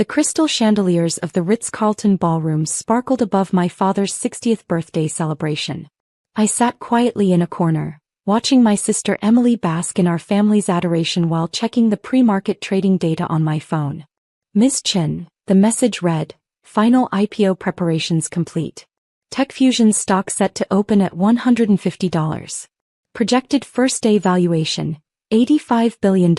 The crystal chandeliers of the Ritz-Carlton ballroom sparkled above my father's 60th birthday celebration. I sat quietly in a corner, watching my sister Emily bask in our family's adoration while checking the pre-market trading data on my phone. Ms. Chen, the message read, "Final IPO preparations complete. TechFusion's stock set to open at $150. Projected first-day valuation, $85 billion.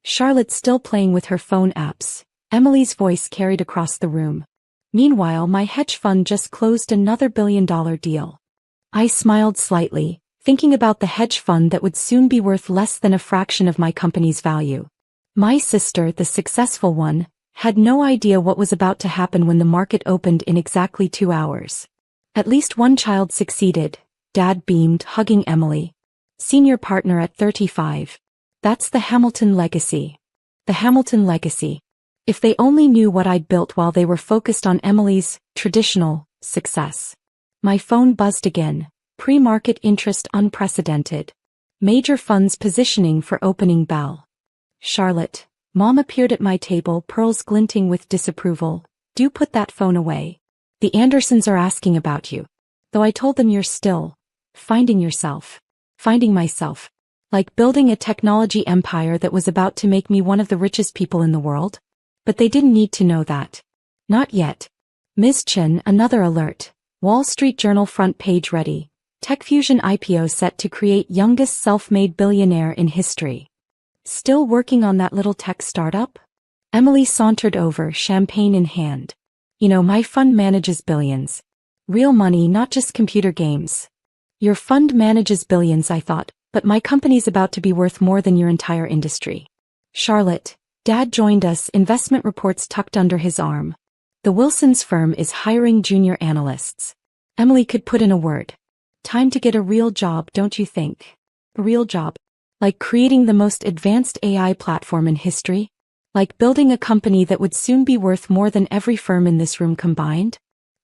Charlotte still playing with her phone apps. Emily's voice carried across the room. Meanwhile, my hedge fund just closed another billion-dollar deal. I smiled slightly, thinking about the hedge fund that would soon be worth less than a fraction of my company's value. My sister, the successful one, had no idea what was about to happen when the market opened in exactly 2 hours. At least one child succeeded, Dad beamed, hugging Emily. Senior partner at 35. That's the Hamilton legacy. The Hamilton legacy. If they only knew what I'd built while they were focused on Emily's traditional success. My phone buzzed again. Pre-market interest unprecedented. Major funds positioning for opening bell. Charlotte. Mom appeared at my table, pearls glinting with disapproval. Do put that phone away. The Andersons are asking about you. Though I told them you're still finding yourself. Finding myself. Like building a technology empire that was about to make me one of the richest people in the world. But they didn't need to know that. Not yet. Ms. Chen, another alert. Wall Street Journal front page ready. TechFusion IPO set to create youngest self-made billionaire in history. Still working on that little tech startup? Emily sauntered over, champagne in hand. You know, my fund manages billions. Real money, not just computer games. Your fund manages billions, I thought, but my company's about to be worth more than your entire industry. Charlotte. Dad joined us, investment reports tucked under his arm. The Wilsons firm is hiring junior analysts. Emily could put in a word. Time to get a real job, don't you think? A real job. Like creating the most advanced AI platform in history? Like building a company that would soon be worth more than every firm in this room combined?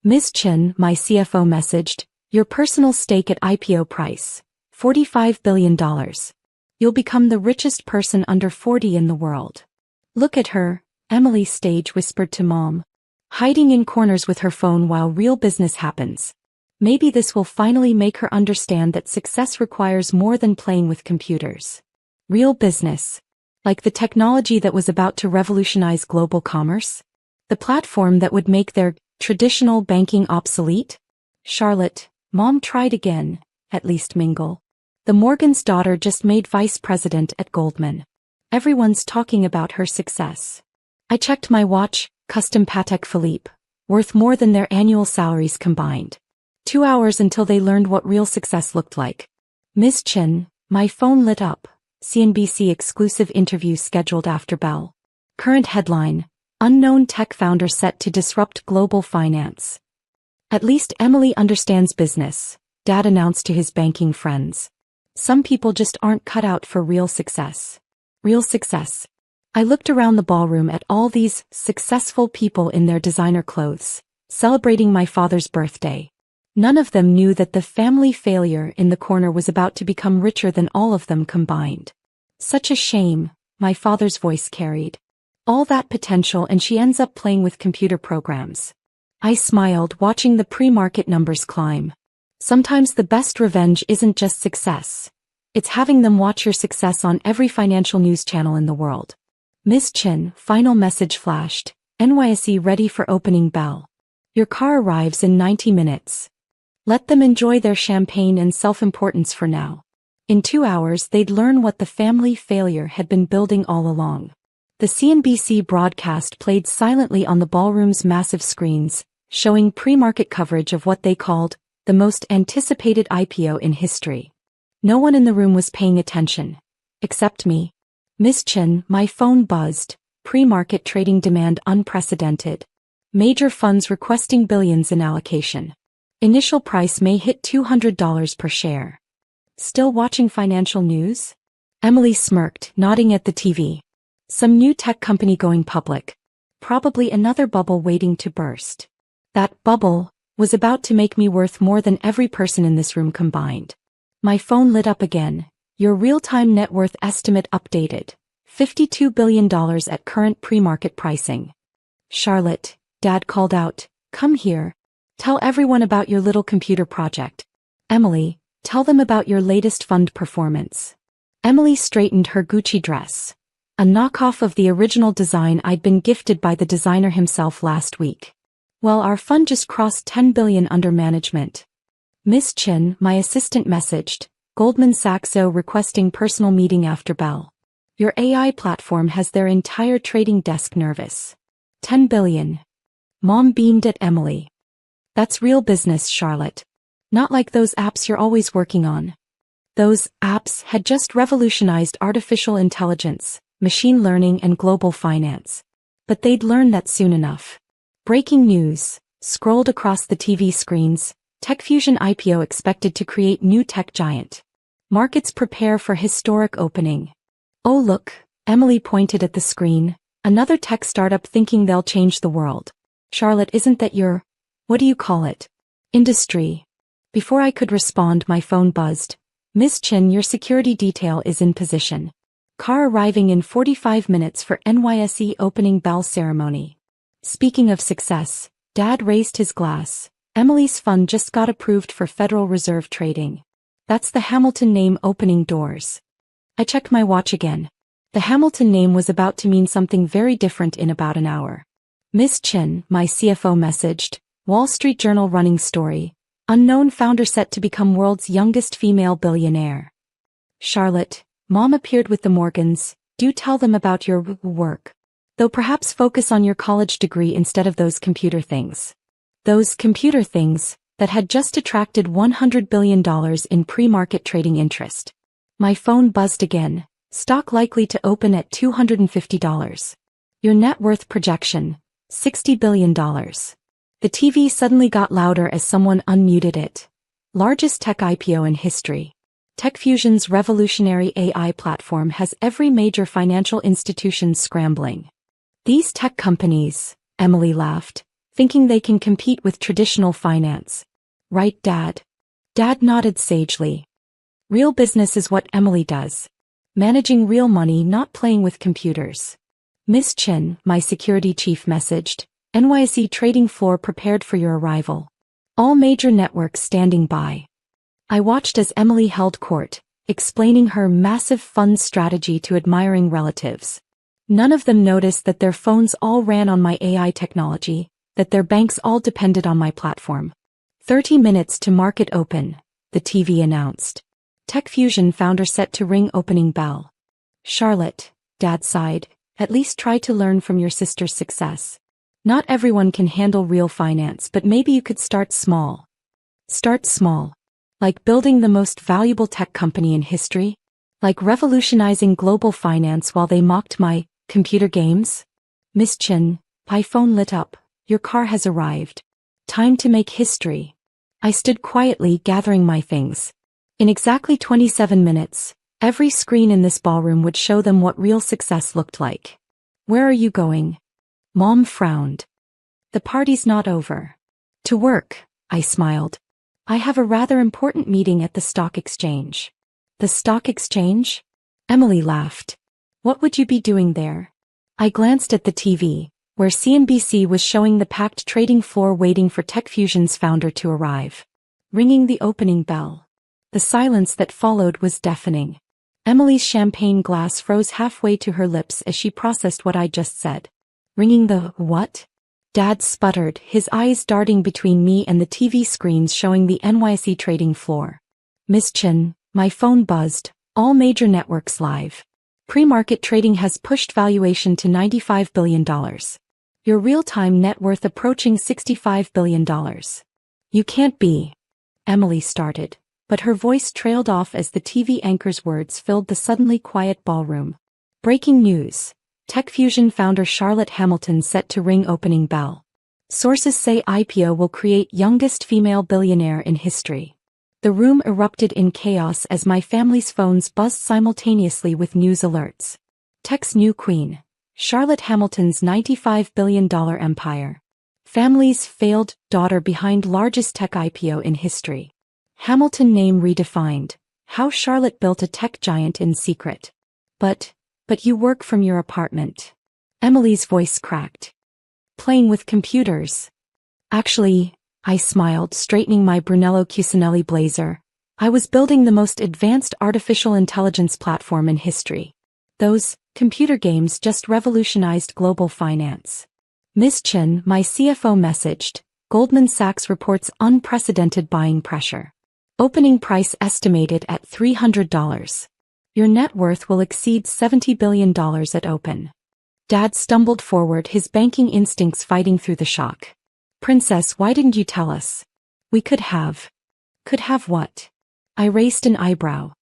Ms. Chen, my CFO messaged, your personal stake at IPO price, $45 billion. You'll become the richest person under 40 in the world. Look at her, Emily stage whispered to Mom. Hiding in corners with her phone while real business happens. Maybe this will finally make her understand that success requires more than playing with computers. Real business. Like the technology that was about to revolutionize global commerce? The platform that would make their traditional banking obsolete? Charlotte, Mom tried again, at least mingle. The Morgan's daughter just made vice president at Goldman. Everyone's talking about her success. I checked my watch, custom Patek Philippe, worth more than their annual salaries combined. 2 hours until they learned what real success looked like. Ms. Chen, my phone lit up. CNBC exclusive interview scheduled after bell. Current headline, unknown tech founder set to disrupt global finance. At least Emily understands business, Dad announced to his banking friends. Some people just aren't cut out for real success. Real success. I looked around the ballroom at all these successful people in their designer clothes, celebrating my father's birthday. None of them knew that the family failure in the corner was about to become richer than all of them combined. Such a shame, my father's voice carried. All that potential and she ends up playing with computer programs. I smiled, watching the pre-market numbers climb. Sometimes the best revenge isn't just success. It's having them watch your success on every financial news channel in the world. Ms. Chen, final message flashed. NYSE ready for opening bell. Your car arrives in 90 minutes. Let them enjoy their champagne and self-importance for now. In 2 hours they'd learn what the family failure had been building all along. The CNBC broadcast played silently on the ballroom's massive screens, showing pre-market coverage of what they called the most anticipated IPO in history. No one in the room was paying attention. Except me. Ms. Chen, my phone buzzed. Pre-market trading demand unprecedented. Major funds requesting billions in allocation. Initial price may hit $200 per share. Still watching financial news? Emily smirked, nodding at the TV. Some new tech company going public. Probably another bubble waiting to burst. That bubble was about to make me worth more than every person in this room combined. My phone lit up again. Your real-time net worth estimate updated. $52 billion at current pre-market pricing. Charlotte, Dad called out, "Come here. Tell everyone about your little computer project. Emily, tell them about your latest fund performance." Emily straightened her Gucci dress, a knockoff of the original design I'd been gifted by the designer himself last week. "Well, our fund just crossed 10 billion under management. Miss Chin," my assistant messaged, "Goldman Sachs requesting personal meeting after bell. Your AI platform has their entire trading desk nervous." 10 billion. Mom beamed at Emily. "That's real business, Charlotte. Not like those apps you're always working on." Those apps had just revolutionized artificial intelligence, machine learning and global finance. But they'd learn that soon enough. Breaking news, scrolled across the TV screens, TechFusion IPO expected to create new tech giant. Markets prepare for historic opening. "Oh look," Emily pointed at the screen, "another tech startup thinking they'll change the world. Charlotte, isn't that your, what do you call it? Industry?" Before I could respond, my phone buzzed. "Miss Chin, your security detail is in position. Car arriving in 45 minutes for NYSE opening bell ceremony." Speaking of success, Dad raised his glass. "Emily's fund just got approved for Federal Reserve trading. That's the Hamilton name opening doors." I checked my watch again. The Hamilton name was about to mean something very different in about an hour. "Miss Chin," my CFO messaged, "Wall Street Journal running story. Unknown founder set to become world's youngest female billionaire." "Charlotte," Mom appeared with the Morgans, "do tell them about your work. Though perhaps focus on your college degree instead of those computer things." Those computer things that had just attracted $100 billion in pre-market trading interest. My phone buzzed again. "Stock likely to open at $250. Your net worth projection, $60 billion. The TV suddenly got louder as someone unmuted it. "Largest tech IPO in history. TechFusion's revolutionary AI platform has every major financial institution scrambling." "These tech companies," Emily laughed, "thinking they can compete with traditional finance. Right, Dad?" Dad nodded sagely. Real business is what Emily does. Managing real money, not playing with computers. "Miss Chin," my security chief messaged, "NYSE trading floor prepared for your arrival. All major networks standing by." I watched as Emily held court, explaining her massive fund strategy to admiring relatives. None of them noticed that their phones all ran on my AI technology, that their banks all depended on my platform. 30 minutes to market open, the TV announced. TechFusion founder set to ring opening bell. "Charlotte," Dad sighed, "at least try to learn from your sister's success. Not everyone can handle real finance, but maybe you could start small." "Start small? Like building the most valuable tech company in history? Like revolutionizing global finance while they mocked my computer games?" "Miss Chin," my phone lit up, "your car has arrived. Time to make history." I stood quietly gathering my things. In exactly 27 minutes, every screen in this ballroom would show them what real success looked like. "Where are you going?" Mom frowned. "The party's not over." "To work," I smiled. "I have a rather important meeting at the stock exchange." "The stock exchange?" Emily laughed. "What would you be doing there?" I glanced at the TV, where CNBC was showing the packed trading floor waiting for TechFusion's founder to arrive. Ringing the opening bell. The silence that followed was deafening. Emily's champagne glass froze halfway to her lips as she processed what I'd just said. "Ringing the what?" Dad sputtered, his eyes darting between me and the TV screens showing the NYSE trading floor. "Miss Chin," my phone buzzed, "all major networks live. Pre-market trading has pushed valuation to $95 billion. Your real-time net worth approaching $65 billion. You can't be." Emily started, but her voice trailed off as the TV anchor's words filled the suddenly quiet ballroom. "Breaking news. TechFusion founder Charlotte Hamilton set to ring opening bell. Sources say IPO will create youngest female billionaire in history." The room erupted in chaos as my family's phones buzzed simultaneously with news alerts. Tech's new queen. Charlotte Hamilton's $95 billion empire. Family's failed daughter behind largest tech IPO in history. Hamilton name redefined. How Charlotte built a tech giant in secret. But you work from your apartment." Emily's voice cracked. Playing with computers. Actually, I smiled, straightening my Brunello Cucinelli blazer. I was building the most advanced artificial intelligence platform in history. Those computer games just revolutionized global finance. Ms. Chen, my CFO, messaged. Goldman Sachs reports unprecedented buying pressure. Opening price estimated at $300. Your net worth will exceed $70 billion at open. Dad stumbled forward, his banking instincts fighting through the shock. Princess, why didn't you tell us? We could have. Could have what? I raised an eyebrow.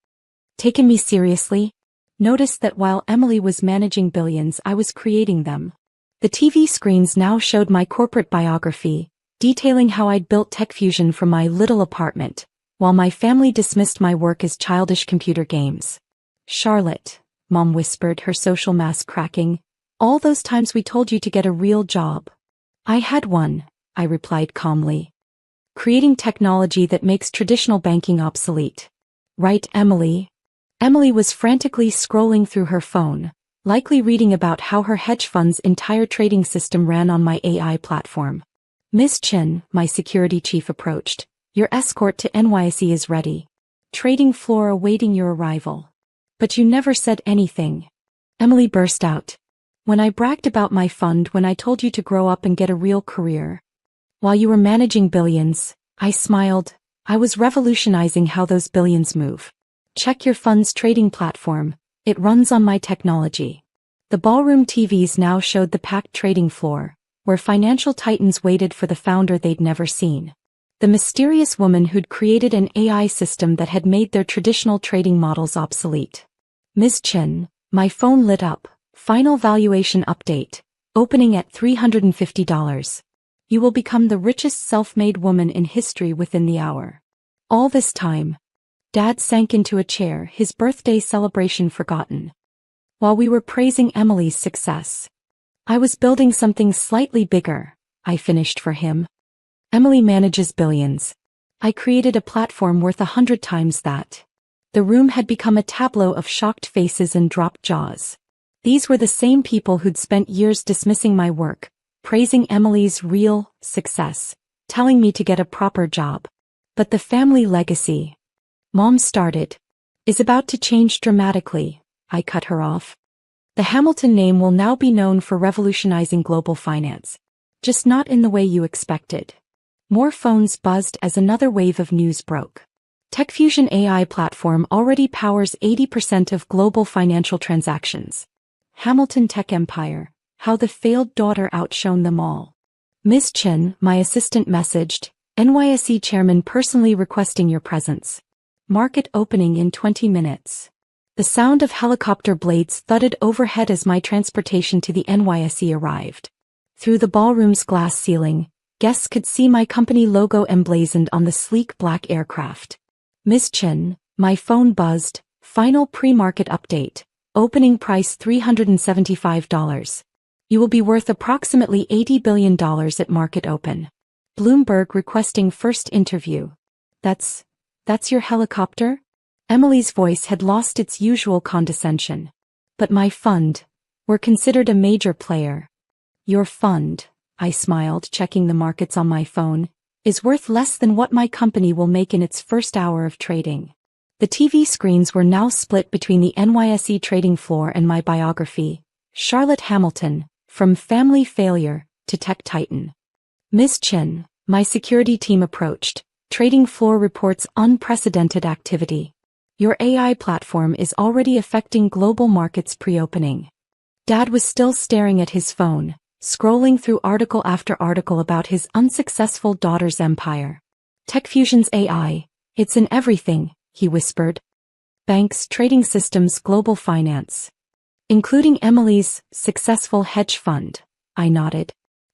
Taken me seriously? Noticed that while Emily was managing billions, I was creating them. The TV screens now showed my corporate biography, detailing how I'd built TechFusion from my little apartment, while my family dismissed my work as childish computer games. Charlotte, Mom whispered, her social mask cracking, all those times we told you to get a real job. I had one, I replied calmly. Creating technology that makes traditional banking obsolete. Right, Emily? Emily was frantically scrolling through her phone, likely reading about how her hedge fund's entire trading system ran on my AI platform. Ms. Chen, my security chief, approached. Your escort to NYSE is ready. Trading floor awaiting your arrival. But you never said anything. Emily burst out. When I bragged about my fund, when I told you to grow up and get a real career. While you were managing billions, I smiled. I was revolutionizing how those billions move. Check your fund's trading platform. It runs on my technology. The ballroom TVs now showed the packed trading floor, where financial titans waited for the founder they'd never seen. The mysterious woman who'd created an AI system that had made their traditional trading models obsolete. Ms. Chen, my phone lit up. Final valuation update. Opening at $350. You will become the richest self-made woman in history within the hour. All this time, Dad sank into a chair, his birthday celebration forgotten. While we were praising Emily's success, I was building something slightly bigger, I finished for him. Emily manages billions. I created a platform worth 100 times that. The room had become a tableau of shocked faces and dropped jaws. These were the same people who'd spent years dismissing my work, praising Emily's real success, telling me to get a proper job. But the family legacy, Mom started, is about to change dramatically, I cut her off. The Hamilton name will now be known for revolutionizing global finance. Just not in the way you expected. More phones buzzed as another wave of news broke. TechFusion AI platform already powers 80% of global financial transactions. Hamilton Tech Empire, how the failed daughter outshone them all. Ms. Chen, my assistant, messaged, NYSE chairman personally requesting your presence. Market opening in 20 minutes. The sound of helicopter blades thudded overhead as my transportation to the NYSE arrived. Through the ballroom's glass ceiling, guests could see my company logo emblazoned on the sleek black aircraft. Ms. Chen, my phone buzzed, final pre-market update. Opening price $375. You will be worth approximately $80 billion at market open. Bloomberg requesting first interview. That's your helicopter? Emily's voice had lost its usual condescension. But my fund, we're considered a major player. Your fund, I smiled, checking the markets on my phone, is worth less than what my company will make in its first hour of trading. The TV screens were now split between the NYSE trading floor and my biography, Charlotte Hamilton, from family failure to tech titan. Ms. Chen, my security team approached. Trading floor reports unprecedented activity. Your AI platform is already affecting global markets pre-opening. Dad was still staring at his phone, scrolling through article after article about his unsuccessful daughter's empire. TechFusion's AI, it's in everything, he whispered. Banks, trading systems, global finance. Including Emily's successful hedge fund, I nodded.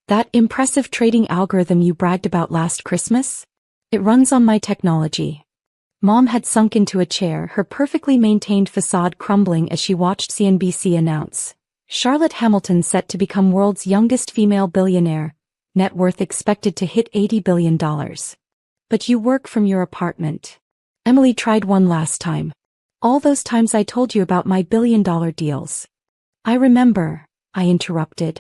That impressive trading algorithm you bragged about last Christmas? It runs on my technology. Mom had sunk into a chair, her perfectly maintained facade crumbling as she watched CNBC announce. Charlotte Hamilton set to become world's youngest female billionaire, net worth expected to hit $80 billion. But you work from your apartment. Emily tried one last time. All those times I told you about my billion-dollar deals. I remember, I interrupted.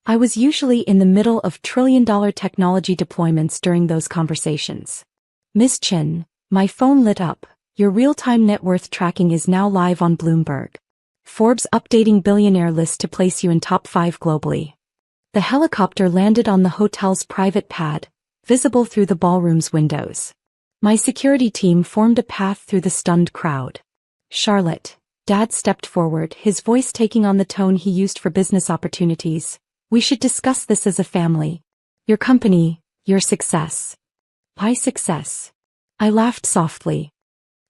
I was usually in the middle of trillion-dollar technology deployments during those conversations. Miss Chin, my phone lit up. Your real-time net worth tracking is now live on Bloomberg. Forbes updating billionaire list to place you in top 5 globally. The helicopter landed on the hotel's private pad, visible through the ballroom's windows. My security team formed a path through the stunned crowd. Charlotte, Dad stepped forward, his voice taking on the tone he used for business opportunities. We should discuss this as a family. Your company, your success. My success. I laughed softly.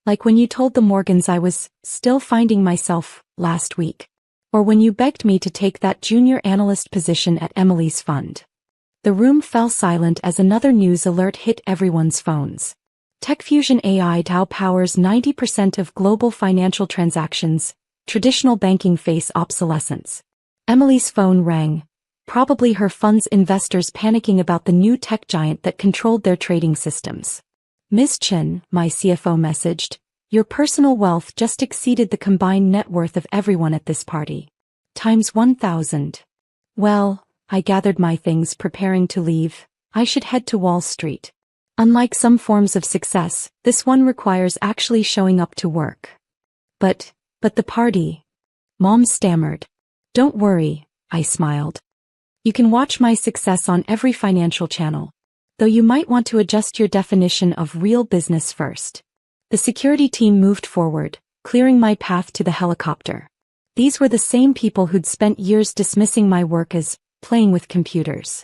Like when you told the Morgans I was still finding myself last week. Or when you begged me to take that junior analyst position at Emily's fund. The room fell silent as another news alert hit everyone's phones. TechFusion AI now powers 90% of global financial transactions. Traditional banking face obsolescence. Emily's phone rang. Probably her fund's investors panicking about the new tech giant that controlled their trading systems. Ms. Chen, my CFO messaged, your personal wealth just exceeded the combined net worth of everyone at this party. Times 1,000. Well, I gathered my things preparing to leave. I should head to Wall Street. Unlike some forms of success, this one requires actually showing up to work. But the party. Mom stammered. Don't worry, I smiled. You can watch my success on every financial channel. Though you might want to adjust your definition of real business first. The security team moved forward, clearing my path to the helicopter. These were the same people who'd spent years dismissing my work as playing with computers.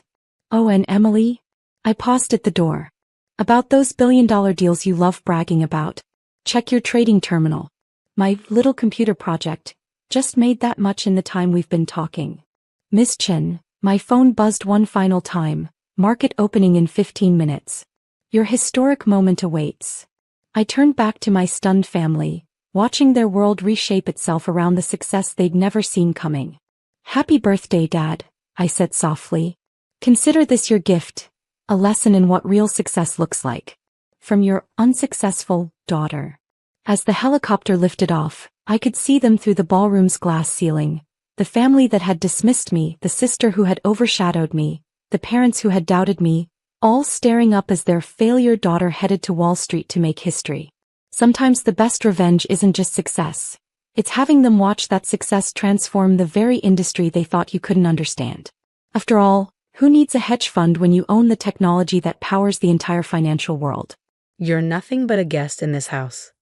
Oh, and Emily? I paused at the door. About those billion-dollar deals you love bragging about. Check your trading terminal. My little computer project just made that much in the time we've been talking. Miss Chen, my phone buzzed one final time. Market opening in 15 minutes. Your historic moment awaits. I turned back to my stunned family, watching their world reshape itself around the success they'd never seen coming. Happy birthday, Dad, I said softly. Consider this your gift, a lesson in what real success looks like. From your unsuccessful daughter. As the helicopter lifted off, I could see them through the ballroom's glass ceiling. The family that had dismissed me, the sister who had overshadowed me, the parents who had doubted me, all staring up as their failure daughter headed to Wall Street to make history. Sometimes the best revenge isn't just success. It's having them watch that success transform the very industry they thought you couldn't understand. After all, who needs a hedge fund when you own the technology that powers the entire financial world? You're nothing but a guest in this house.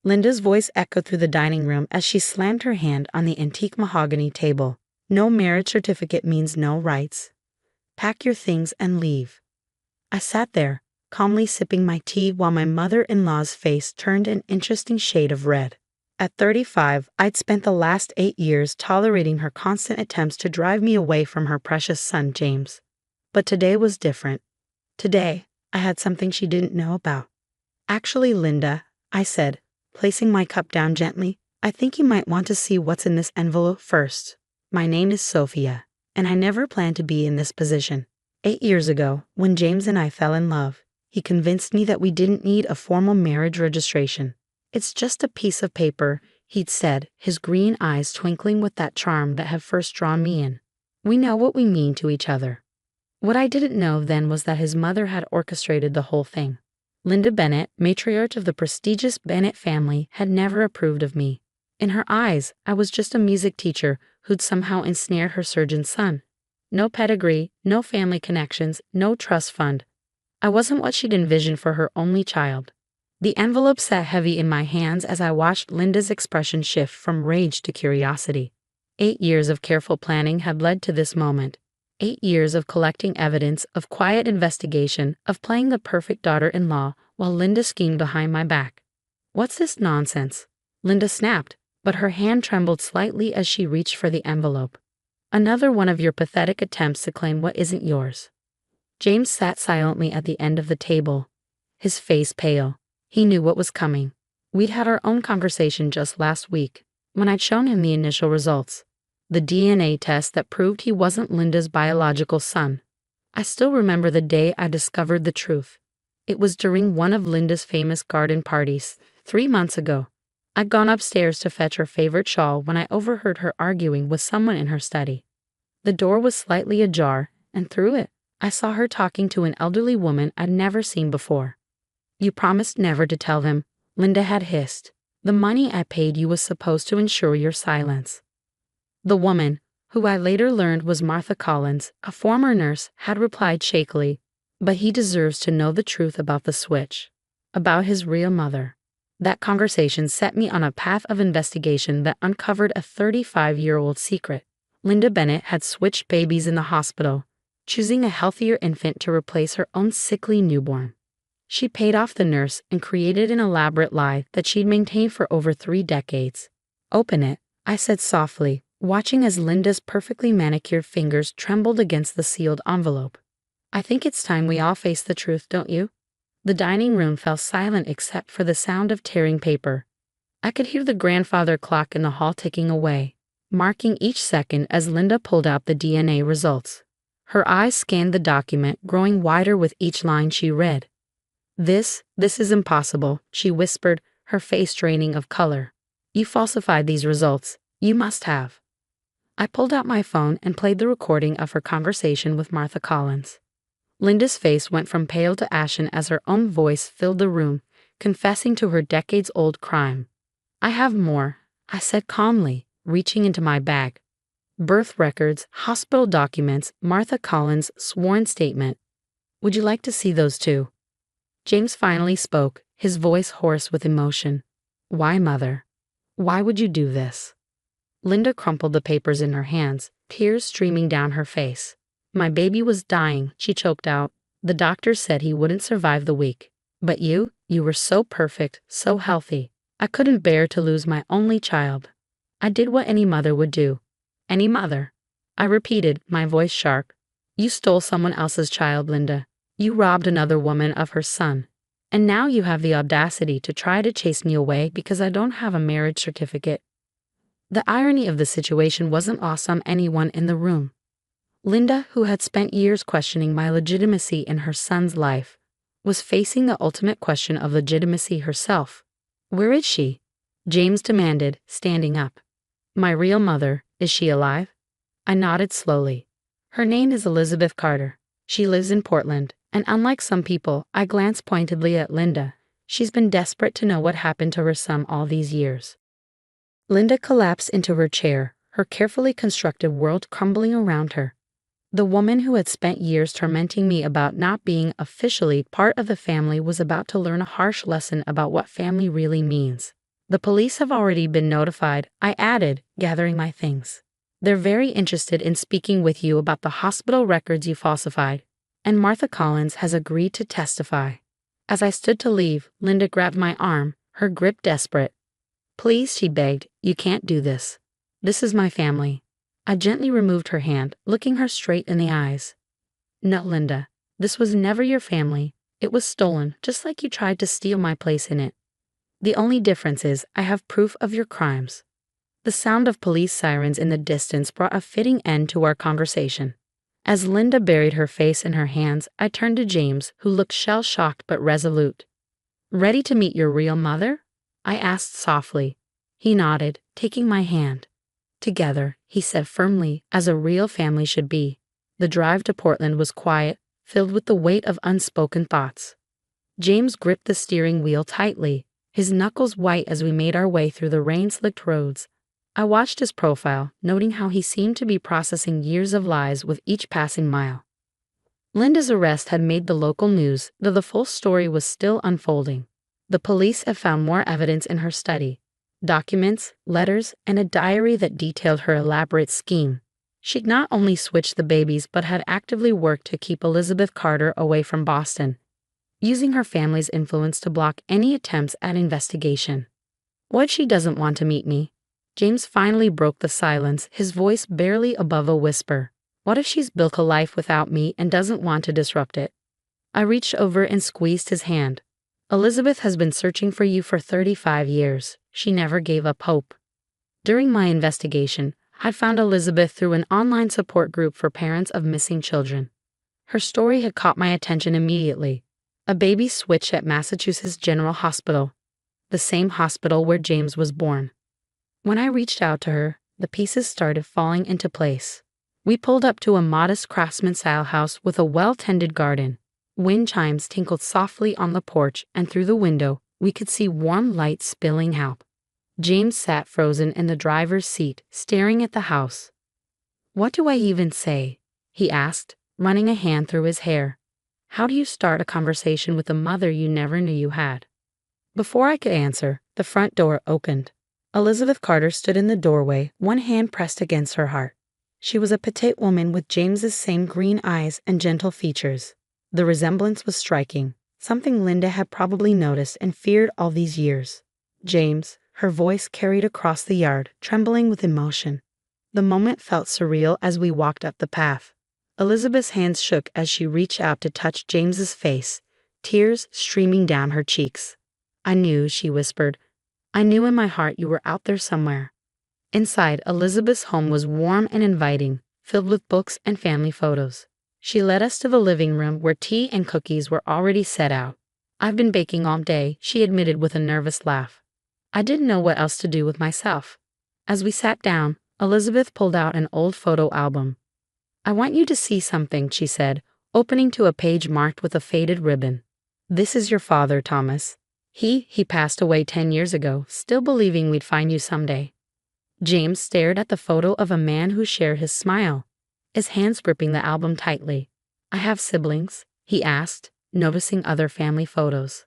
Linda's voice echoed through the dining room as she slammed her hand on the antique mahogany table. No marriage certificate means no rights. Pack your things and leave. I sat there, calmly sipping my tea while my mother-in-law's face turned an interesting shade of red. At 35, I'd spent the last 8 years tolerating her constant attempts to drive me away from her precious son, James. But today was different. Today, I had something she didn't know about. Actually, Linda, I said, placing my cup down gently, I think you might want to see what's in this envelope first. My name is Sophia. And I never planned to be in this position. 8 years ago, when James and I fell in love, he convinced me that we didn't need a formal marriage registration. It's just a piece of paper, he'd said, his green eyes twinkling with that charm that had first drawn me in. We know what we mean to each other. What I didn't know then was that his mother had orchestrated the whole thing. Linda Bennett, matriarch of the prestigious Bennett family, had never approved of me. In her eyes, I was just a music teacher who'd somehow ensnared her surgeon's son. No pedigree, no family connections, no trust fund. I wasn't what she'd envisioned for her only child. The envelope sat heavy in my hands as I watched Linda's expression shift from rage to curiosity. 8 years of careful planning had led to this moment. 8 years of collecting evidence, of quiet investigation, of playing the perfect daughter-in-law while Linda schemed behind my back. What's this nonsense? Linda snapped, but her hand trembled slightly as she reached for the envelope. Another one of your pathetic attempts to claim what isn't yours. James sat silently at the end of the table, his face pale. He knew what was coming. We'd had our own conversation just last week, when I'd shown him the initial results. The DNA test that proved he wasn't Linda's biological son. I still remember the day I discovered the truth. It was during one of Linda's famous garden parties, 3 months ago. I'd gone upstairs to fetch her favorite shawl when I overheard her arguing with someone in her study. The door was slightly ajar, and through it, I saw her talking to an elderly woman I'd never seen before. "You promised never to tell them," Linda had hissed. "The money I paid you was supposed to ensure your silence." The woman, who I later learned was Martha Collins, a former nurse, had replied shakily, "But he deserves to know the truth about the switch, about his real mother." That conversation set me on a path of investigation that uncovered a 35-year-old secret. Linda Bennett had switched babies in the hospital, choosing a healthier infant to replace her own sickly newborn. She paid off the nurse and created an elaborate lie that she'd maintained for over 3 decades. "Open it," I said softly, watching as Linda's perfectly manicured fingers trembled against the sealed envelope. "I think it's time we all face the truth, don't you?" The dining room fell silent except for the sound of tearing paper. I could hear the grandfather clock in the hall ticking away, marking each second as Linda pulled out the DNA results. Her eyes scanned the document, growing wider with each line she read. This is impossible," she whispered, her face draining of color. "You falsified these results. You must have." I pulled out my phone and played the recording of her conversation with Martha Collins. Linda's face went from pale to ashen as her own voice filled the room, confessing to her decades-old crime. "I have more," I said calmly, reaching into my bag. "Birth records, hospital documents, Martha Collins' sworn statement. Would you like to see those too?" James finally spoke, his voice hoarse with emotion. "Why, Mother? Why would you do this?" Linda crumpled the papers in her hands, tears streaming down her face. "My baby was dying," she choked out. "The doctor said he wouldn't survive the week. But you were so perfect, so healthy. I couldn't bear to lose my only child. I did what any mother would do." "Any mother?" I repeated, my voice sharp. "You stole someone else's child, Linda. You robbed another woman of her son. And now you have the audacity to try to chase me away because I don't have a marriage certificate." The irony of the situation wasn't lost on anyone in the room. Linda, who had spent years questioning my legitimacy in her son's life, was facing the ultimate question of legitimacy herself. "Where is she?" James demanded, standing up. "My real mother, is she alive?" I nodded slowly. "Her name is Elizabeth Carter. She lives in Portland, and unlike some people," I glanced pointedly at Linda, "she's been desperate to know what happened to her son all these years." Linda collapsed into her chair, her carefully constructed world crumbling around her. The woman who had spent years tormenting me about not being officially part of the family was about to learn a harsh lesson about what family really means. "The police have already been notified," I added, gathering my things. "They're very interested in speaking with you about the hospital records you falsified, and Martha Collins has agreed to testify." As I stood to leave, Linda grabbed my arm, her grip desperate. "Please," she begged, "you can't do this. This is my family." I gently removed her hand, looking her straight in the eyes. "No, Linda, this was never your family. It was stolen, just like you tried to steal my place in it. The only difference is I have proof of your crimes." The sound of police sirens in the distance brought a fitting end to our conversation. As Linda buried her face in her hands, I turned to James, who looked shell-shocked but resolute. "Ready to meet your real mother?" I asked softly. He nodded, taking my hand. "Together," he said firmly, "as a real family should be." The drive to Portland was quiet, filled with the weight of unspoken thoughts. James gripped the steering wheel tightly, his knuckles white as we made our way through the rain-slicked roads. I watched his profile, noting how he seemed to be processing years of lies with each passing mile. Linda's arrest had made the local news, though the full story was still unfolding. The police had found more evidence in her study. Documents, letters, and a diary that detailed her elaborate scheme. She'd not only switched the babies but had actively worked to keep Elizabeth Carter away from Boston, using her family's influence to block any attempts at investigation. "What if she doesn't want to meet me?" James finally broke the silence, his voice barely above a whisper. "What if she's built a life without me and doesn't want to disrupt it?" I reached over and squeezed his hand. "Elizabeth has been searching for you for 35 years. She never gave up hope." During my investigation, I'd found Elizabeth through an online support group for parents of missing children. Her story had caught my attention immediately. A baby switch at Massachusetts General Hospital, the same hospital where James was born. When I reached out to her, the pieces started falling into place. We pulled up to a modest craftsman-style house with a well-tended garden. Wind chimes tinkled softly on the porch, and through the window, we could see warm light spilling out. James sat frozen in the driver's seat, staring at the house. "What do I even say?" he asked, running a hand through his hair. "How do you start a conversation with a mother you never knew you had?" Before I could answer, the front door opened. Elizabeth Carter stood in the doorway, one hand pressed against her heart. She was a petite woman with James's same green eyes and gentle features. The resemblance was striking, something Linda had probably noticed and feared all these years. "James," her voice carried across the yard, trembling with emotion. The moment felt surreal as we walked up the path. Elizabeth's hands shook as she reached out to touch James's face, tears streaming down her cheeks. "I knew," she whispered. "I knew in my heart you were out there somewhere." Inside, Elizabeth's home was warm and inviting, filled with books and family photos. She led us to the living room where tea and cookies were already set out. "I've been baking all day," she admitted with a nervous laugh. "I didn't know what else to do with myself." As we sat down, Elizabeth pulled out an old photo album. "I want you to see something," she said, opening to a page marked with a faded ribbon. "This is your father, Thomas. He passed away 10 years ago, still believing we'd find you someday." James stared at the photo of a man who shared his smile, his hands gripping the album tightly. "I have siblings?" he asked, noticing other family photos.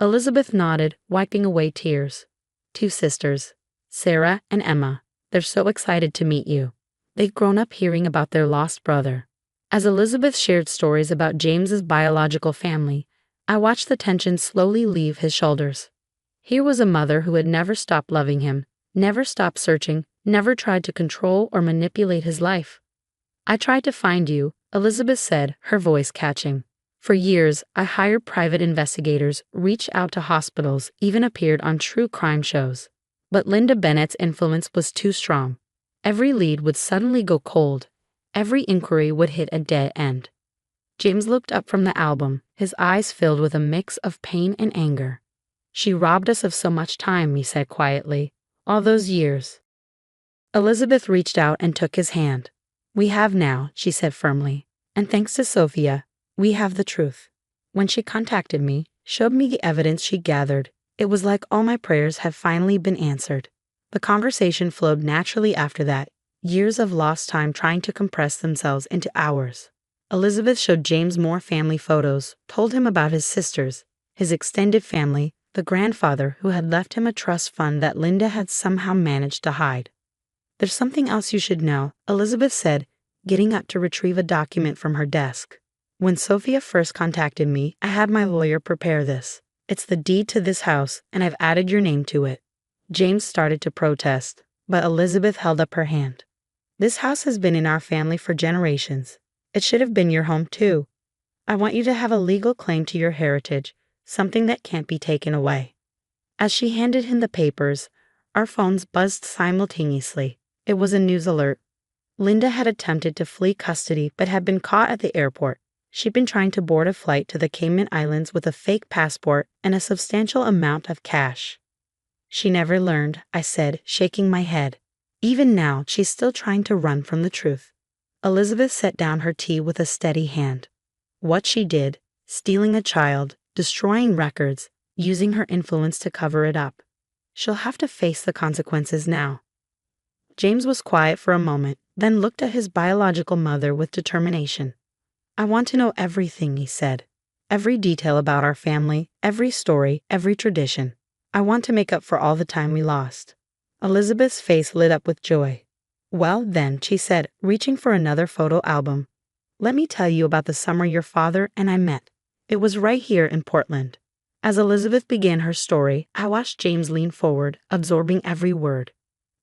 Elizabeth nodded, wiping away tears. "2 sisters, Sarah and Emma. They're so excited to meet you. They'd grown up hearing about their lost brother." As Elizabeth shared stories about James's biological family, I watched the tension slowly leave his shoulders. Here was a mother who had never stopped loving him, never stopped searching, never tried to control or manipulate his life. "I tried to find you," Elizabeth said, her voice catching. "For years, I hired private investigators, reached out to hospitals, even appeared on true crime shows. But Linda Bennett's influence was too strong. Every lead would suddenly go cold. Every inquiry would hit a dead end." James looked up from the album, his eyes filled with a mix of pain and anger. "She robbed us of so much time," he said quietly. "All those years." Elizabeth reached out and took his hand. "We have now," she said firmly. "And thanks to Sophia, we have the truth." When she contacted me, showed me the evidence she gathered, it was like all my prayers had finally been answered. The conversation flowed naturally after that, years of lost time trying to compress themselves into hours. Elizabeth showed James more family photos, told him about his sisters, his extended family, the grandfather who had left him a trust fund that Linda had somehow managed to hide. "There's something else you should know," Elizabeth said, getting up to retrieve a document from her desk. "When Sophia first contacted me, I had my lawyer prepare this. It's the deed to this house, and I've added your name to it." James started to protest, but Elizabeth held up her hand. "This house has been in our family for generations. It should have been your home too. I want you to have a legal claim to your heritage, something that can't be taken away." As she handed him the papers, our phones buzzed simultaneously. It was a news alert. Linda had attempted to flee custody but had been caught at the airport. She'd been trying to board a flight to the Cayman Islands with a fake passport and a substantial amount of cash. "She never learned," I said, shaking my head. "Even now, she's still trying to run from the truth." Elizabeth set down her tea with a steady hand. "What she did, stealing a child, destroying records, using her influence to cover it up. She'll have to face the consequences now." James was quiet for a moment, then looked at his biological mother with determination. "I want to know everything," he said. "Every detail about our family, every story, every tradition. I want to make up for all the time we lost." Elizabeth's face lit up with joy. "Well, then," she said, reaching for another photo album, "let me tell you about the summer your father and I met. It was right here in Portland." As Elizabeth began her story, I watched James lean forward, absorbing every word.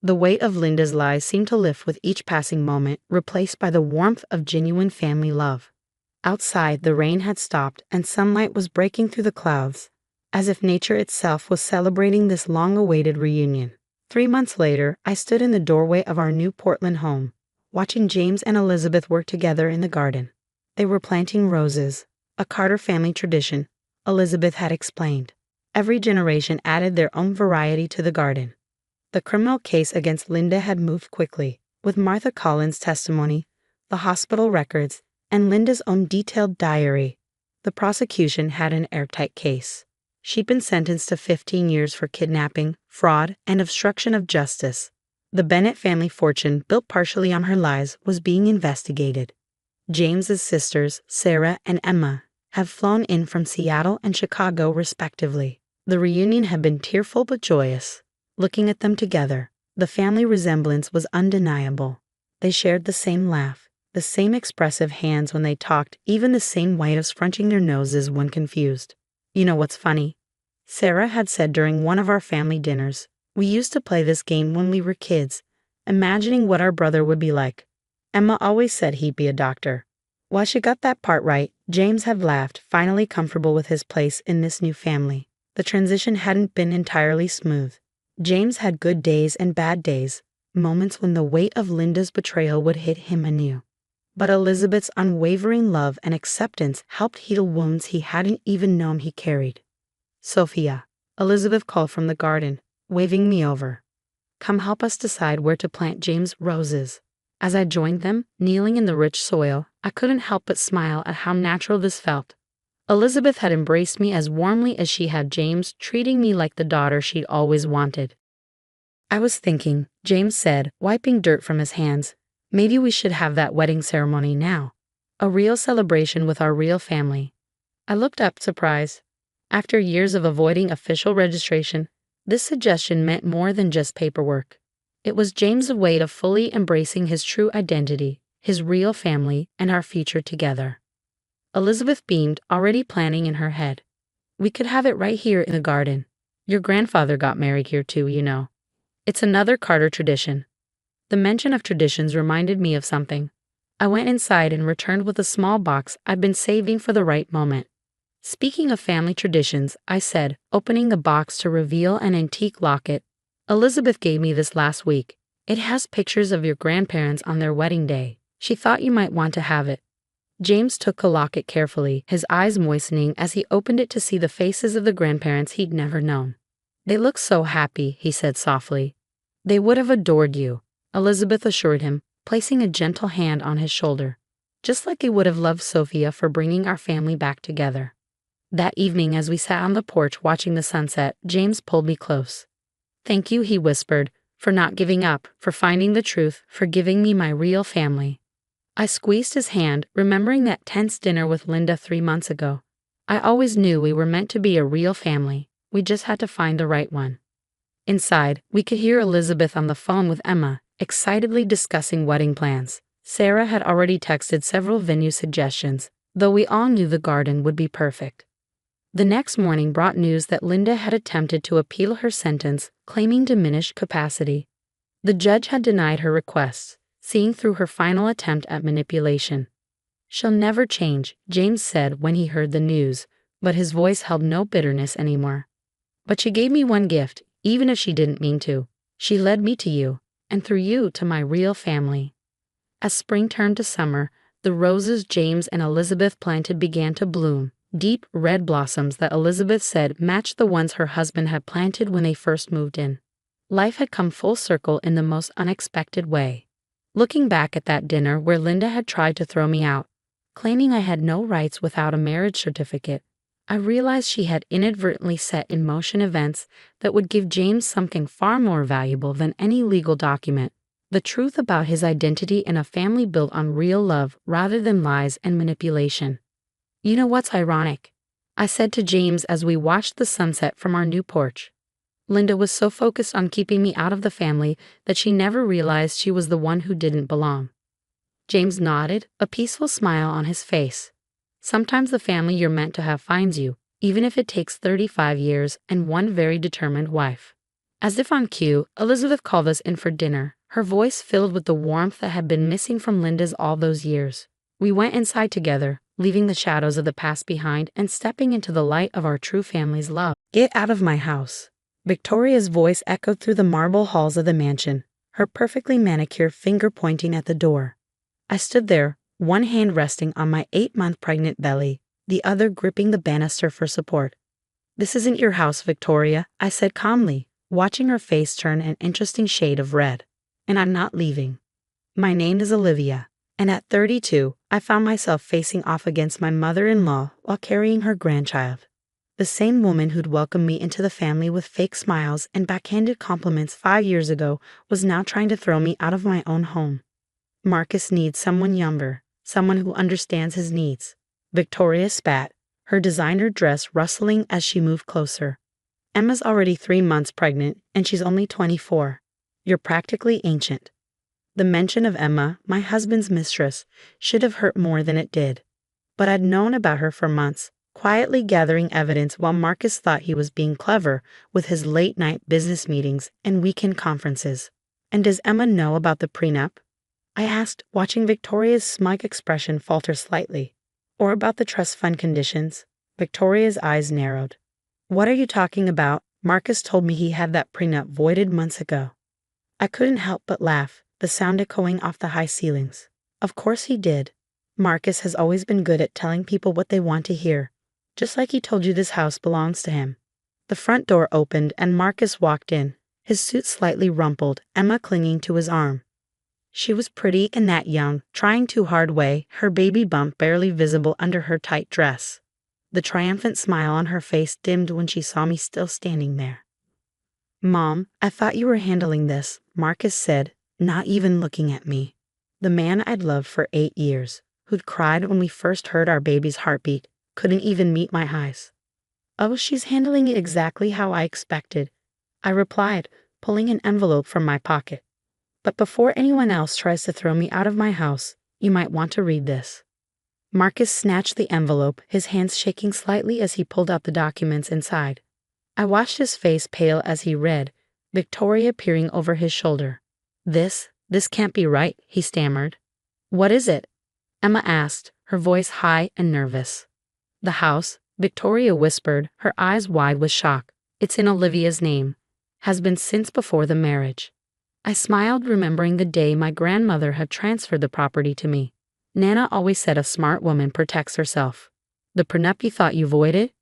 The weight of Linda's lies seemed to lift with each passing moment, replaced by the warmth of genuine family love. Outside, the rain had stopped and sunlight was breaking through the clouds, as if nature itself was celebrating this long-awaited reunion. 3 months later, I stood in the doorway of our new Portland home, watching James and Elizabeth work together in the garden. They were planting roses, a Carter family tradition, Elizabeth had explained. Every generation added their own variety to the garden. The criminal case against Linda had moved quickly, with Martha Collins' testimony, the hospital records, and Linda's own detailed diary. The prosecution had an airtight case. She'd been sentenced to 15 years for kidnapping, fraud, and obstruction of justice. The Bennett family fortune, built partially on her lies, was being investigated. James's sisters, Sarah and Emma, have flown in from Seattle and Chicago respectively. The reunion had been tearful but joyous. Looking at them together, the family resemblance was undeniable. They shared the same laugh, the same expressive hands when they talked, even the same way of scrunching their noses when confused. You know what's funny? Sarah had said during one of our family dinners, "We used to play this game when we were kids, imagining what our brother would be like. Emma always said he'd be a doctor." While she got that part right, James had laughed, finally comfortable with his place in this new family. The transition hadn't been entirely smooth. James had good days and bad days, moments when the weight of Linda's betrayal would hit him anew. But Elizabeth's unwavering love and acceptance helped heal wounds he hadn't even known he carried. "Sophia," Elizabeth called from the garden, waving me over. "Come help us decide where to plant James' roses." As I joined them, kneeling in the rich soil, I couldn't help but smile at how natural this felt. Elizabeth had embraced me as warmly as she had James, treating me like the daughter she'd always wanted. "I was thinking," James said, wiping dirt from his hands, "maybe we should have that wedding ceremony now. A real celebration with our real family." I looked up, surprised. After years of avoiding official registration, this suggestion meant more than just paperwork. It was James' way of fully embracing his true identity, his real family, and our future together. Elizabeth beamed, already planning in her head. "We could have it right here in the garden. Your grandfather got married here too, you know. It's another Carter tradition." The mention of traditions reminded me of something. I went inside and returned with a small box I'd been saving for the right moment. "Speaking of family traditions," I said, opening the box to reveal an antique locket. "Elizabeth gave me this last week. It has pictures of your grandparents on their wedding day. She thought you might want to have it." James took the locket carefully, his eyes moistening as he opened it to see the faces of the grandparents he'd never known. "They look so happy," he said softly. "They would have adored you," Elizabeth assured him, placing a gentle hand on his shoulder. "Just like they would have loved Sophia for bringing our family back together." That evening, as we sat on the porch watching the sunset, James pulled me close. "Thank you," he whispered, "for not giving up, for finding the truth, for giving me my real family." I squeezed his hand, remembering that tense dinner with Linda 3 months ago. I always knew we were meant to be a real family. We just had to find the right one. Inside, we could hear Elizabeth on the phone with Emma, excitedly discussing wedding plans. Sarah had already texted several venue suggestions, though we all knew the garden would be perfect. The next morning brought news that Linda had attempted to appeal her sentence, claiming diminished capacity. The judge had denied her requests, seeing through her final attempt at manipulation. "She'll never change," James said when he heard the news, but his voice held no bitterness anymore. "But she gave me one gift, even if she didn't mean to. She led me to you, and through you to my real family." As spring turned to summer, the roses James and Elizabeth planted began to bloom. Deep red blossoms that Elizabeth said matched the ones her husband had planted when they first moved in. Life had come full circle in the most unexpected way. Looking back at that dinner where Linda had tried to throw me out, claiming I had no rights without a marriage certificate, I realized she had inadvertently set in motion events that would give James something far more valuable than any legal document: the truth about his identity in a family built on real love rather than lies and manipulation. "You know what's ironic?" I said to James as we watched the sunset from our new porch. "Linda was so focused on keeping me out of the family that she never realized she was the one who didn't belong." James nodded, a peaceful smile on his face. "Sometimes the family you're meant to have finds you, even if it takes 35 years and one very determined wife." As if on cue, Elizabeth called us in for dinner, her voice filled with the warmth that had been missing from Linda's all those years. We went inside together, leaving the shadows of the past behind and stepping into the light of our true family's love. "Get out of my house." Victoria's voice echoed through the marble halls of the mansion, her perfectly manicured finger pointing at the door. I stood there, one hand resting on my 8-month pregnant belly, the other gripping the banister for support. "This isn't your house, Victoria," I said calmly, watching her face turn an interesting shade of red. "And I'm not leaving. My name is Olivia, And at 32, I found myself facing off against my mother-in-law while carrying her grandchild. The same woman who'd welcomed me into the family with fake smiles and backhanded compliments 5 years ago was now trying to throw me out of my own home. Marcus needs someone younger, someone who understands his needs. Victoria spat, her designer dress rustling as she moved closer. Emma's already 3 months pregnant, and she's only 24. You're practically ancient. The mention of Emma, my husband's mistress, should have hurt more than it did. But I'd known about her for months, quietly gathering evidence while Marcus thought he was being clever with his late-night business meetings and weekend conferences. And does Emma know about the prenup? I asked, watching Victoria's smug expression falter slightly. Or about the trust fund conditions? Victoria's eyes narrowed. What are you talking about? Marcus told me he had that prenup voided months ago. I couldn't help but laugh, the sound echoing off the high ceilings. Of course he did. Marcus has always been good at telling people what they want to hear, just like he told you this house belongs to him. The front door opened and Marcus walked in, his suit slightly rumpled, Emma clinging to his arm. She was pretty and that young, trying too hard way, her baby bump barely visible under her tight dress. The triumphant smile on her face dimmed when she saw me still standing there. "Mom, I thought you were handling this," Marcus said, not even looking at me. The man I'd loved for 8 years, who'd cried when we first heard our baby's heartbeat, couldn't even meet my eyes. "Oh, she's handling it exactly how I expected," I replied, pulling an envelope from my pocket. "But before anyone else tries to throw me out of my house, you might want to read this." Marcus snatched the envelope, his hands shaking slightly as he pulled out the documents inside. I watched his face pale as he read, Victoria peering over his shoulder. This can't be right," he stammered. "What is it?" Emma asked, her voice high and nervous. "The house," Victoria whispered, her eyes wide with shock. "It's in Olivia's name. Has been since before the marriage." I smiled, remembering the day my grandmother had transferred the property to me. Nana always said a smart woman protects herself. "The prenup you thought you voided?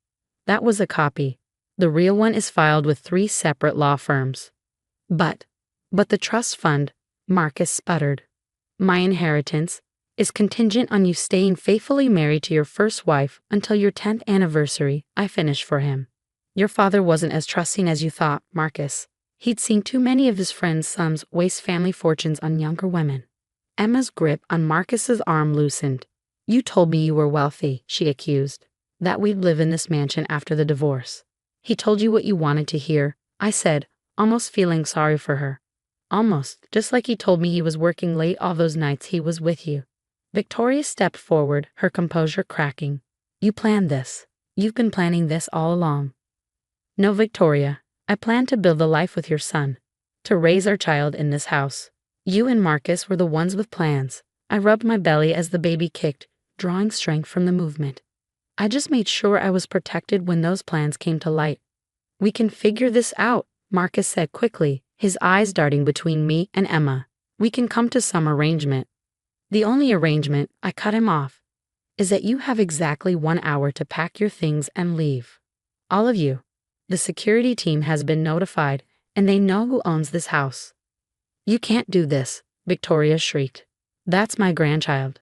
That was a copy. The real one is filed with 3 separate law firms." But the trust fund," Marcus sputtered. "My inheritance is contingent on you staying faithfully married to your first wife until your 10th anniversary," I finished for him. "Your father wasn't as trusting as you thought, Marcus. He'd seen too many of his friends' sons waste family fortunes on younger women." Emma's grip on Marcus's arm loosened. "You told me you were wealthy," she accused. "That we'd live in this mansion after the divorce." "He told you what you wanted to hear," I said, almost feeling sorry for her. "Almost, just like he told me he was working late all those nights he was with you." Victoria stepped forward, her composure cracking. "You planned this. You've been planning this all along." "No, Victoria. I planned to build a life with your son, to raise our child in this house. You and Marcus were the ones with plans." I rubbed my belly as the baby kicked, drawing strength from the movement. "I just made sure I was protected when those plans came to light." "We can figure this out," Marcus said quickly, his eyes darting between me and Emma. "We can come to some arrangement." "The only arrangement," I cut him off, "is that you have exactly 1 hour to pack your things and leave. All of you. The security team has been notified, and they know who owns this house." "You can't do this," Victoria shrieked. "That's my grandchild."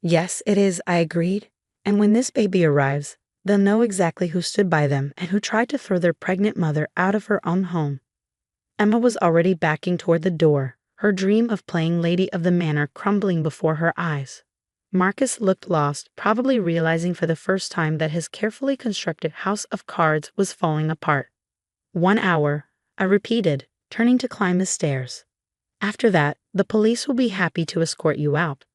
"Yes, it is," I agreed. "And when this baby arrives, they'll know exactly who stood by them and who tried to throw their pregnant mother out of her own home." Emma was already backing toward the door, her dream of playing Lady of the Manor crumbling before her eyes. Marcus looked lost, probably realizing for the first time that his carefully constructed house of cards was falling apart. 1 hour, I repeated, turning to climb the stairs. "After that, the police will be happy to escort you out."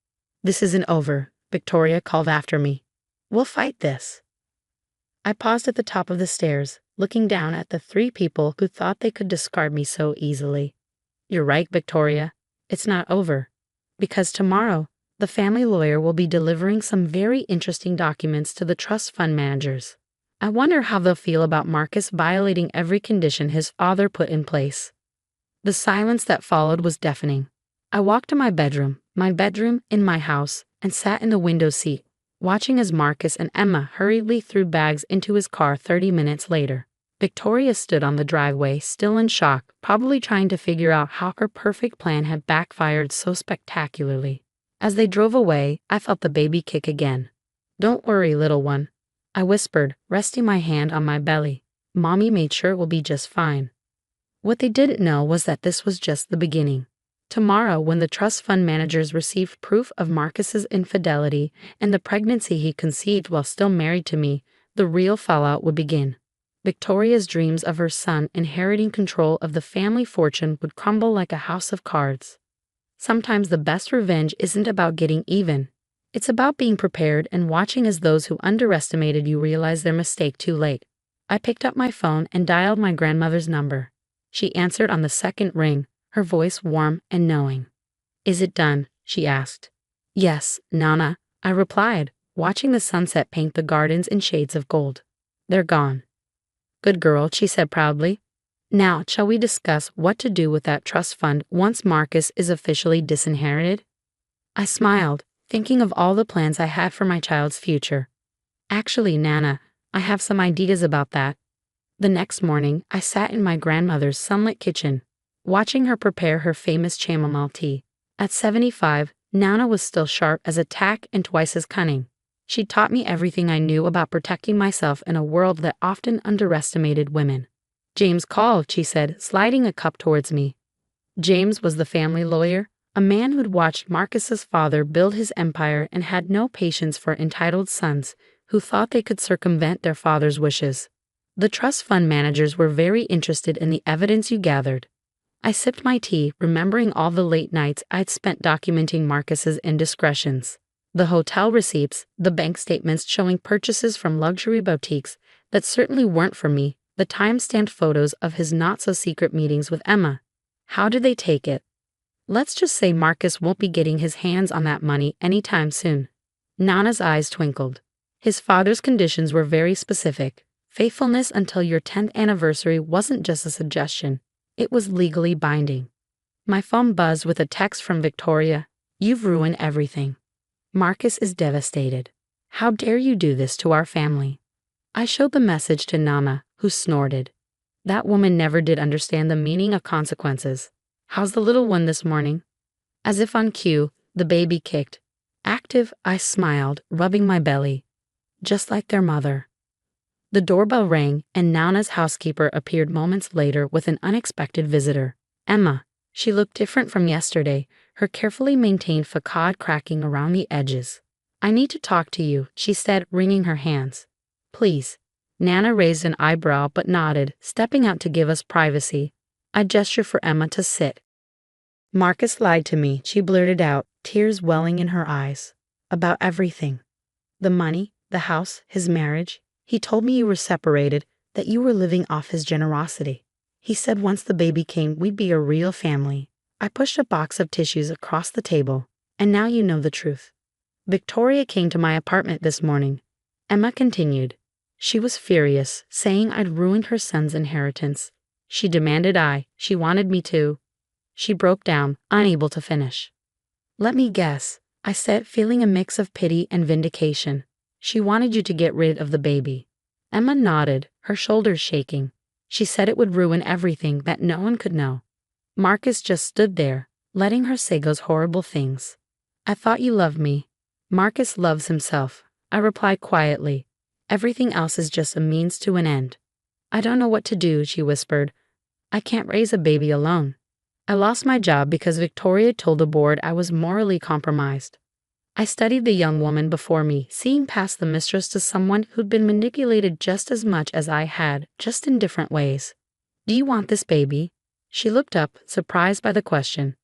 "This isn't over," Victoria called after me. "We'll fight this." I paused at the top of the stairs, looking down at the 3 people who thought they could discard me so easily. "You're right, Victoria. It's not over. Because tomorrow, the family lawyer will be delivering some very interesting documents to the trust fund managers. I wonder how they'll feel about Marcus violating every condition his father put in place." The silence that followed was deafening. I walked to my bedroom in my house, and sat in the window seat, watching as Marcus and Emma hurriedly threw bags into his car 30 minutes later. Victoria stood on the driveway, still in shock, probably trying to figure out how her perfect plan had backfired so spectacularly. As they drove away, I felt the baby kick again. "Don't worry, little one," I whispered, resting my hand on my belly. "Mommy made sure it will be just fine." What they didn't know was that this was just the beginning. Tomorrow, when the trust fund managers received proof of Marcus's infidelity and the pregnancy he conceived while still married to me, the real fallout would begin. Victoria's dreams of her son inheriting control of the family fortune would crumble like a house of cards. Sometimes the best revenge isn't about getting even. It's about being prepared and watching as those who underestimated you realize their mistake too late. I picked up my phone and dialed my grandmother's number. She answered on the second ring, her voice warm and knowing. "Is it done?" she asked. "Yes, Nana," I replied, watching the sunset paint the gardens in shades of gold. "They're gone." "Good girl," she said proudly. "Now, shall we discuss what to do with that trust fund once Marcus is officially disinherited?" I smiled, thinking of all the plans I had for my child's future. "Actually, Nana, I have some ideas about that." The next morning, I sat in my grandmother's sunlit kitchen, watching her prepare her famous chamomile tea. At 75, Nana was still sharp as a tack and twice as cunning. She taught me everything I knew about protecting myself in a world that often underestimated women. "James called," she said, sliding a cup towards me. James was the family lawyer, a man who'd watched Marcus's father build his empire and had no patience for entitled sons who thought they could circumvent their father's wishes. "The trust fund managers were very interested in the evidence you gathered." I sipped my tea, remembering all the late nights I'd spent documenting Marcus's indiscretions. The hotel receipts, the bank statements showing purchases from luxury boutiques that certainly weren't for me, the time-stamped photos of his not-so-secret meetings with Emma. How did they take it? Let's just say Marcus won't be getting his hands on that money anytime soon. Nana's eyes twinkled. His father's conditions were very specific. Faithfulness until your 10th anniversary wasn't just a suggestion. It was legally binding. My phone buzzed with a text from Victoria. "You've ruined everything. Marcus is devastated. How dare you do this to our family?" I showed the message to Nana, who snorted. That woman never did understand the meaning of consequences. "How's the little one this morning?" As if on cue, the baby kicked. "Active," I smiled, rubbing my belly. "Just like their mother." The doorbell rang, and Nana's housekeeper appeared moments later with an unexpected visitor. Emma. She looked different from yesterday, her carefully maintained facade cracking around the edges. "I need to talk to you," she said, wringing her hands. "Please." Nana raised an eyebrow but nodded, stepping out to give us privacy. I gestured for Emma to sit. "Marcus lied to me," she blurted out, tears welling in her eyes. "About everything. The money, the house, his marriage. He told me you were separated, that you were living off his generosity. He said once the baby came, we'd be a real family." I pushed a box of tissues across the table. "And now you know the truth." "Victoria came to my apartment this morning," Emma continued. "She was furious, saying I'd ruined her son's inheritance. She demanded she wanted me to." She broke down, unable to finish. "Let me guess," I said, feeling a mix of pity and vindication. "She wanted you to get rid of the baby." Emma nodded, her shoulders shaking. "She said it would ruin everything, that no one could know." Marcus just stood there, letting her say those horrible things. "I thought you loved me." "Marcus loves himself," I replied quietly. "Everything else is just a means to an end." "I don't know what to do," she whispered. "I can't raise a baby alone." I lost my job because Victoria told the board I was morally compromised. I studied the young woman before me, seeing past the mistress to someone who'd been manipulated just as much as I had, just in different ways. "Do you want this baby?" She looked up, surprised by the question.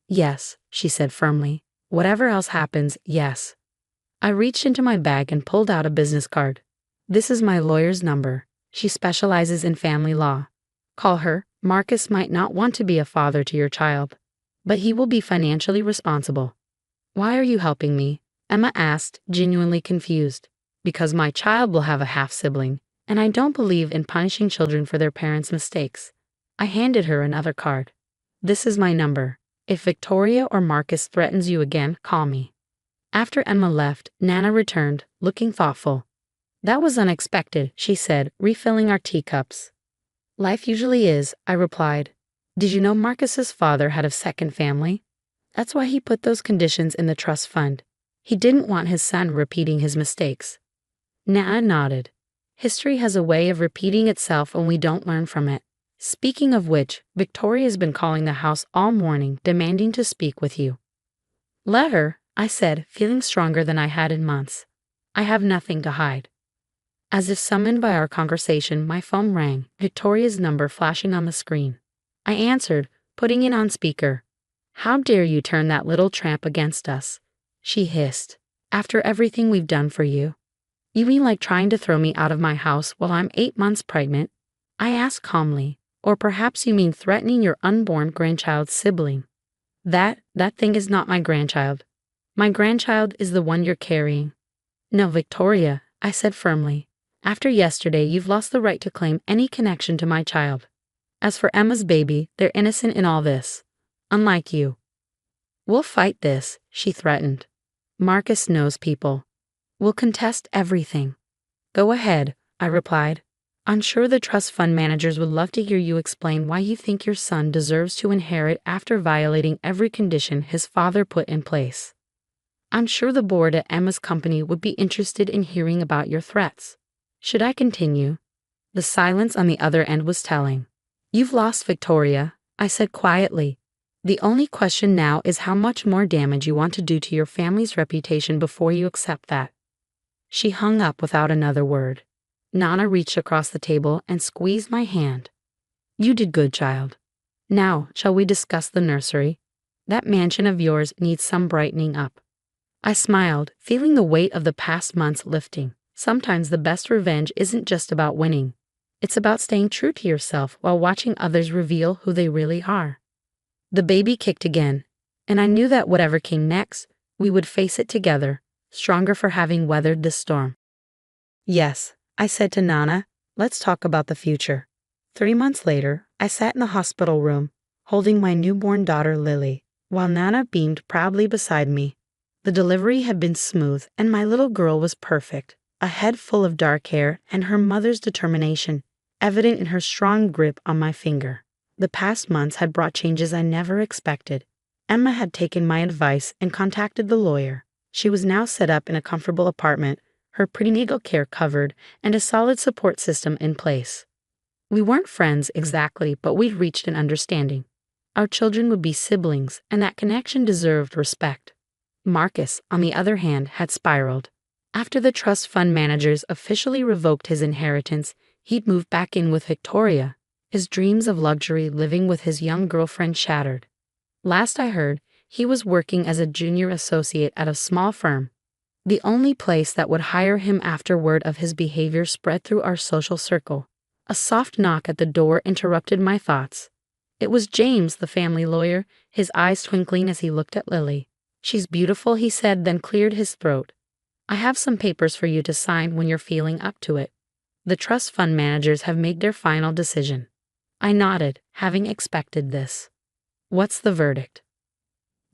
"Yes," she said firmly. "Whatever else happens, yes." I reached into my bag and pulled out a business card. "This is my lawyer's number. She specializes in family law. Call her. Marcus might not want to be a father to your child, but he will be financially responsible." "Why are you helping me?" Emma asked, genuinely confused. "Because my child will have a half-sibling, and I don't believe in punishing children for their parents' mistakes." I handed her another card. "This is my number. If Victoria or Marcus threatens you again, call me." After Emma left, Nana returned, looking thoughtful. "That was unexpected," she said, refilling our teacups. "Life usually is," I replied. "Did you know Marcus's father had a second family?" That's why he put those conditions in the trust fund. He didn't want his son repeating his mistakes. Nana nodded. History has a way of repeating itself when we don't learn from it. Speaking of which, Victoria's been calling the house all morning, demanding to speak with you. Let her, I said, feeling stronger than I had in months. I have nothing to hide. As if summoned by our conversation, my phone rang, Victoria's number flashing on the screen. I answered, putting it on speaker. How dare you turn that little tramp against us? She hissed. After everything we've done for you. You mean like trying to throw me out of my house while I'm 8 months pregnant? I asked calmly. Or perhaps you mean threatening your unborn grandchild's sibling. That thing is not my grandchild. My grandchild is the one you're carrying. No, Victoria, I said firmly. After yesterday, you've lost the right to claim any connection to my child. As for Emma's baby, they're innocent in all this. Unlike you. We'll fight this, she threatened. Marcus knows people. We'll contest everything. Go ahead, I replied. I'm sure the trust fund managers would love to hear you explain why you think your son deserves to inherit after violating every condition his father put in place. I'm sure the board at Emma's company would be interested in hearing about your threats. Should I continue? The silence on the other end was telling. You've lost, Victoria, I said quietly. The only question now is how much more damage you want to do to your family's reputation before you accept that. She hung up without another word. Nana reached across the table and squeezed my hand. You did good, child. Now, shall we discuss the nursery? That mansion of yours needs some brightening up. I smiled, feeling the weight of the past months lifting. Sometimes the best revenge isn't just about winning. It's about staying true to yourself while watching others reveal who they really are. The baby kicked again, and I knew that whatever came next, we would face it together, stronger for having weathered this storm. Yes, I said to Nana, let's talk about the future. 3 months later, I sat in the hospital room, holding my newborn daughter Lily, while Nana beamed proudly beside me. The delivery had been smooth, and my little girl was perfect, a head full of dark hair and her mother's determination, evident in her strong grip on my finger. The past months had brought changes I never expected. Emma had taken my advice and contacted the lawyer. She was now set up in a comfortable apartment, her prenatal care covered, and a solid support system in place. We weren't friends exactly, but we'd reached an understanding. Our children would be siblings, and that connection deserved respect. Marcus, on the other hand, had spiraled. After the trust fund managers officially revoked his inheritance, he'd moved back in with Victoria, his dreams of luxury living with his young girlfriend shattered. Last I heard, he was working as a junior associate at a small firm, the only place that would hire him after word of his behavior spread through our social circle. A soft knock at the door interrupted my thoughts. It was James, the family lawyer, his eyes twinkling as he looked at Lily. She's beautiful, he said, then cleared his throat. I have some papers for you to sign when you're feeling up to it. The trust fund managers have made their final decision. I nodded, having expected this. What's the verdict?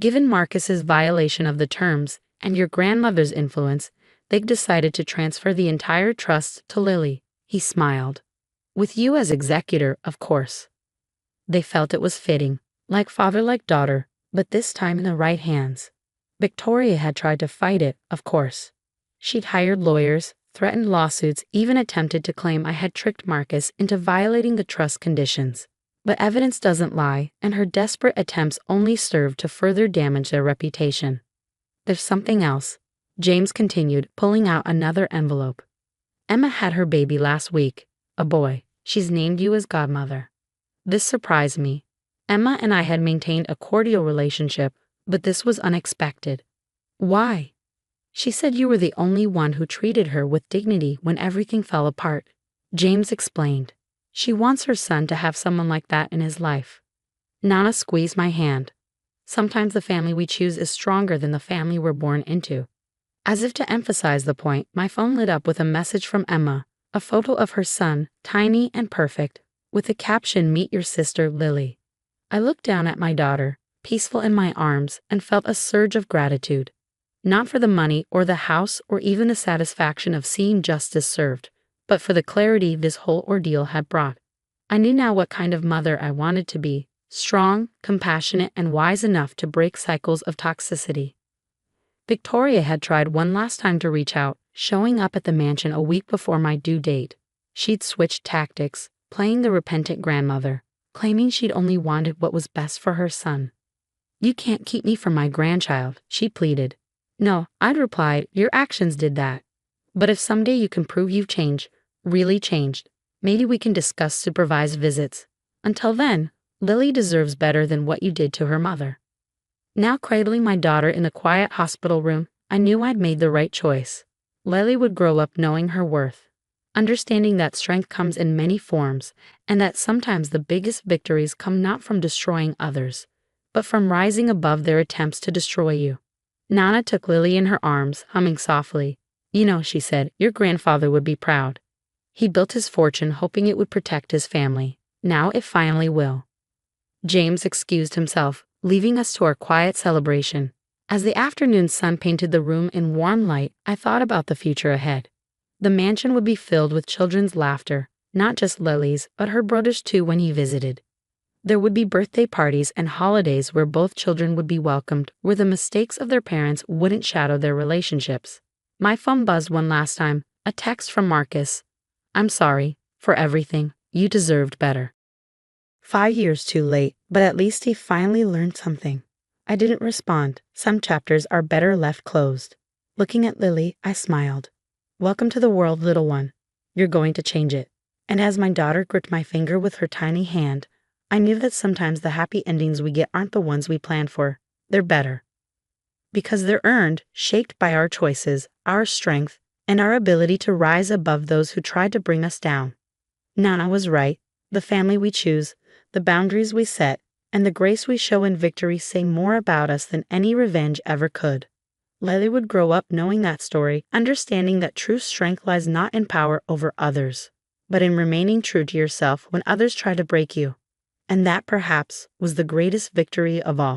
Given Marcus's violation of the terms and your grandmother's influence, they've decided to transfer the entire trust to Lily. He smiled. With you as executor, of course. They felt it was fitting, like father like daughter, but this time in the right hands. Victoria had tried to fight it, of course. She'd hired lawyers, threatened lawsuits, even attempted to claim I had tricked Marcus into violating the trust conditions. But evidence doesn't lie, and her desperate attempts only served to further damage their reputation. There's something else, James continued, pulling out another envelope. Emma had her baby last week, a boy. She's named you as godmother. This surprised me. Emma and I had maintained a cordial relationship, but this was unexpected. Why? She said you were the only one who treated her with dignity when everything fell apart. James explained. She wants her son to have someone like that in his life. Nana squeezed my hand. Sometimes the family we choose is stronger than the family we're born into. As if to emphasize the point, my phone lit up with a message from Emma, a photo of her son, tiny and perfect, with the caption, "Meet your sister, Lily." I looked down at my daughter, peaceful in my arms, and felt a surge of gratitude. Not for the money or the house or even the satisfaction of seeing justice served, but for the clarity this whole ordeal had brought. I knew now what kind of mother I wanted to be, strong, compassionate, and wise enough to break cycles of toxicity. Victoria had tried one last time to reach out, showing up at the mansion a week before my due date. She'd switched tactics, playing the repentant grandmother, claiming she'd only wanted what was best for her son. "You can't keep me from my grandchild," she pleaded. "No," I'd replied, "your actions did that. But if someday you can prove you've changed, really changed, maybe we can discuss supervised visits. Until then, Lily deserves better than what you did to her mother." Now cradling my daughter in the quiet hospital room, I knew I'd made the right choice. Lily would grow up knowing her worth, understanding that strength comes in many forms, and that sometimes the biggest victories come not from destroying others, but from rising above their attempts to destroy you. Nana took Lily in her arms, humming softly. "You know," she said, "your grandfather would be proud. He built his fortune hoping it would protect his family. Now it finally will." James excused himself, leaving us to our quiet celebration. As the afternoon sun painted the room in warm light, I thought about the future ahead. The mansion would be filled with children's laughter, not just Lily's, but her brother's too when he visited. There would be birthday parties and holidays where both children would be welcomed, where the mistakes of their parents wouldn't shadow their relationships. My phone buzzed one last time, a text from Marcus. "I'm sorry for everything. You deserved better." 5 years too late, but at least he finally learned something. I didn't respond. Some chapters are better left closed. Looking at Lily, I smiled. "Welcome to the world, little one. You're going to change it." And as my daughter gripped my finger with her tiny hand, I knew that sometimes the happy endings we get aren't the ones we planned for. They're better. Because they're earned, shaped by our choices, our strength, and our ability to rise above those who tried to bring us down. Nana was right. The family we choose, the boundaries we set, and the grace we show in victory say more about us than any revenge ever could. Lily would grow up knowing that story, understanding that true strength lies not in power over others, but in remaining true to yourself when others try to break you. And that perhaps was the greatest victory of all.